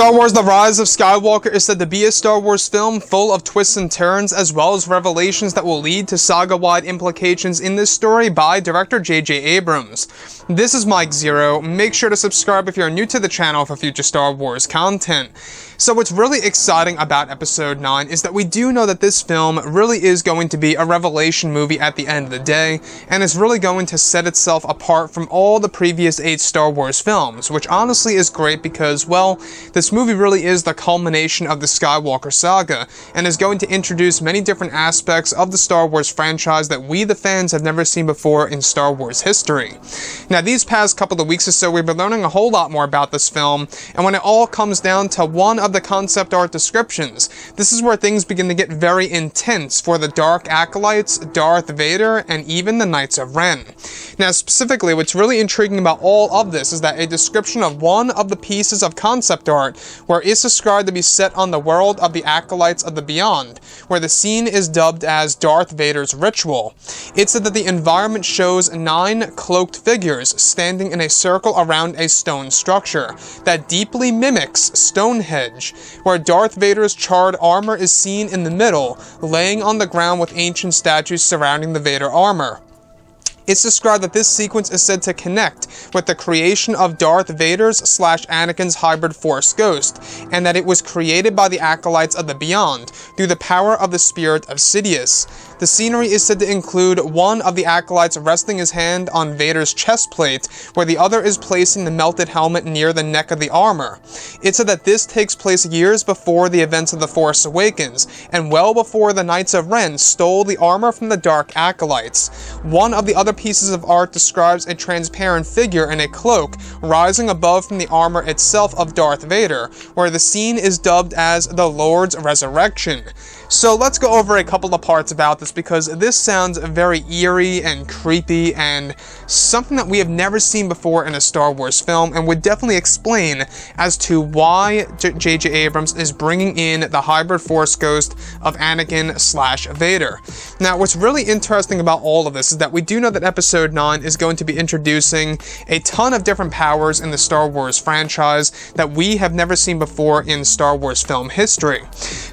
Star Wars The Rise of Skywalker is said to be a Star Wars film full of twists and turns, as well as revelations that will lead to saga-wide implications in this story by director J.J. Abrams. This is Mike Zero. Make sure to subscribe if you're new to the channel for future Star Wars content. So what's really exciting about Episode 9 is that we do know that this film really is going to be a revelation movie at the end of the day, and is really going to set itself apart from all the previous 8 Star Wars films, which honestly is great because, well, this movie really is the culmination of the Skywalker saga, and is going to introduce many different aspects of the Star Wars franchise that we, the fans, have never seen before in Star Wars history. Now, these past couple of weeks or so, we've been learning a whole lot more about this film, and when it all comes down to one of the concept art descriptions, this is where things begin to get very intense for the Dark Acolytes, Darth Vader, and even the Knights of Ren. Now, specifically, what's really intriguing about all of this is that a description of one of the pieces of concept art where it's described to be set on the world of the Acolytes of the Beyond, where the scene is dubbed as Darth Vader's Ritual. It said that the environment shows 9 cloaked figures standing in a circle around a stone structure that deeply mimics Stonehenge, where Darth Vader's charred armor is seen in the middle, laying on the ground with ancient statues surrounding the Vader armor. It's described that this sequence is said to connect with the creation of Darth Vader's / Anakin's hybrid Force Ghost, and that it was created by the Acolytes of the Beyond through the power of the spirit of Sidious. The scenery is said to include one of the Acolytes resting his hand on Vader's chest plate, where the other is placing the melted helmet near the neck of the armor. It's said that this takes place years before the events of The Force Awakens, and well before the Knights of Ren stole the armor from the Dark Acolytes. One of the other pieces of art describes a transparent figure in a cloak rising above from the armor itself of Darth Vader, where the scene is dubbed as the Lord's Resurrection. So let's go over a couple of parts about this, because this sounds very eerie and creepy and something that we have never seen before in a Star Wars film, and would definitely explain as to why J.J. Abrams is bringing in the hybrid Force Ghost of Anakin / Vader. Now, what's really interesting about all of this is that we do know that Episode 9 is going to be introducing a ton of different powers in the Star Wars franchise that we have never seen before in Star Wars film history.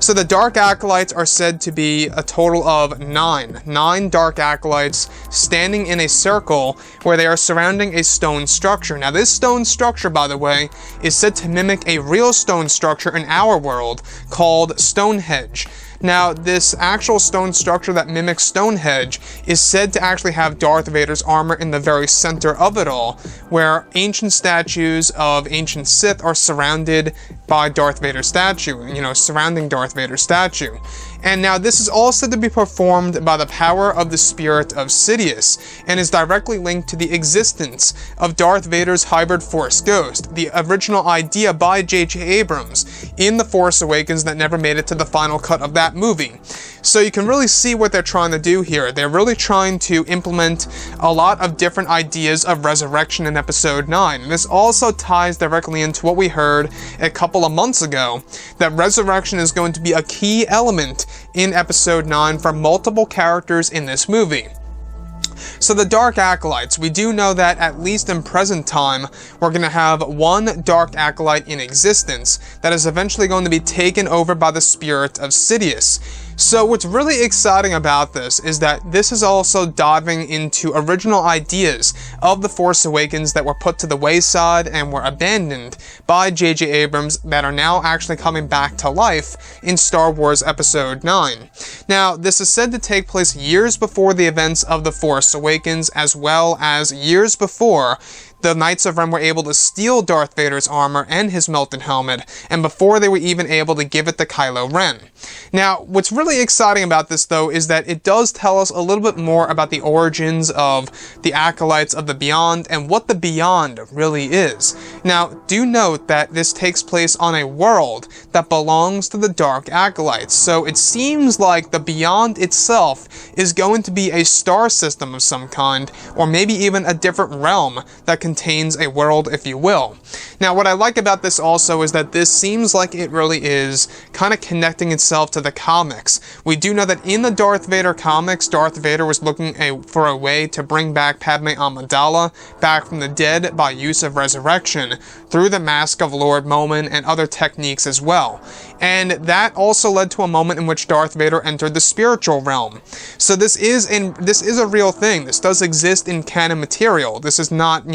So the Dark Acolytes are said to be a total of 9 Dark Acolytes standing in a circle where they are surrounding a stone structure. Now, this stone structure, by the way, is said to mimic a real stone structure in our world called Stonehenge. Now, this actual stone structure that mimics Stonehenge is said to actually have Darth Vader's armor in the very center of it all, where ancient statues of ancient Sith are surrounded by Darth Vader's statue, surrounding Darth Vader's statue. And now this is all said to be performed by the power of the spirit of Sidious, and is directly linked to the existence of Darth Vader's hybrid Force Ghost, the original idea by J.J. Abrams in The Force Awakens that never made it to the final cut of that movie. So you can really see what they're trying to do here. They're really trying to implement a lot of different ideas of resurrection in Episode 9. And this also ties directly into what we heard a couple of months ago, that resurrection is going to be a key element in Episode 9 for multiple characters in this movie. So the Dark Acolytes, we do know that at least in present time, we're going to have one Dark Acolyte in existence that is eventually going to be taken over by the spirit of Sidious. So what's really exciting about this is that this is also diving into original ideas of The Force Awakens that were put to the wayside and were abandoned by J.J. Abrams that are now actually coming back to life in Star Wars Episode 9. Now, this is said to take place years before the events of The Force Awakens, as well as years before the Knights of Ren were able to steal Darth Vader's armor and his melted helmet, and before they were even able to give it to Kylo Ren. Now, what's really exciting about this, though, is that it does tell us a little bit more about the origins of the Acolytes of the Beyond and what the Beyond really is. Now, do note that this takes place on a world that belongs to the Dark Acolytes, so it seems like the Beyond itself is going to be a star system of some kind, or maybe even a different realm that contains a world, if you will. Now, what I like about this also is that this seems like it really is kind of connecting itself to the comics. We do know that in the Darth Vader comics, Darth Vader was looking for a way to bring back Padme Amidala back from the dead by use of resurrection through the Mask of Lord moment and other techniques as well. And that also led to a moment in which Darth Vader entered the spiritual realm. So this is a real thing. This does exist in canon material. This is not,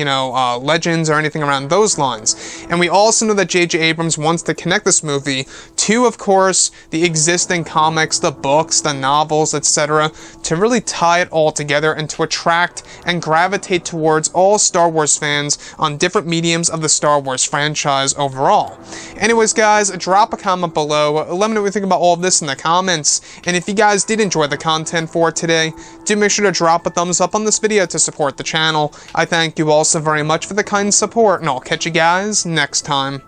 legends or anything around those lines. And we also know that J.J. Abrams wants to connect this movie to, of course, the existing comics, the books, the novels, etc., to really tie it all together and to attract and gravitate towards all Star Wars fans on different mediums of the Star Wars franchise overall. Anyways, guys, drop a comment below. Let me know what you think about all of this in the comments. And if you guys did enjoy the content for today, do make sure to drop a thumbs up on this video to support the channel. I thank you all so very much for the kind support, and I'll catch you guys next time.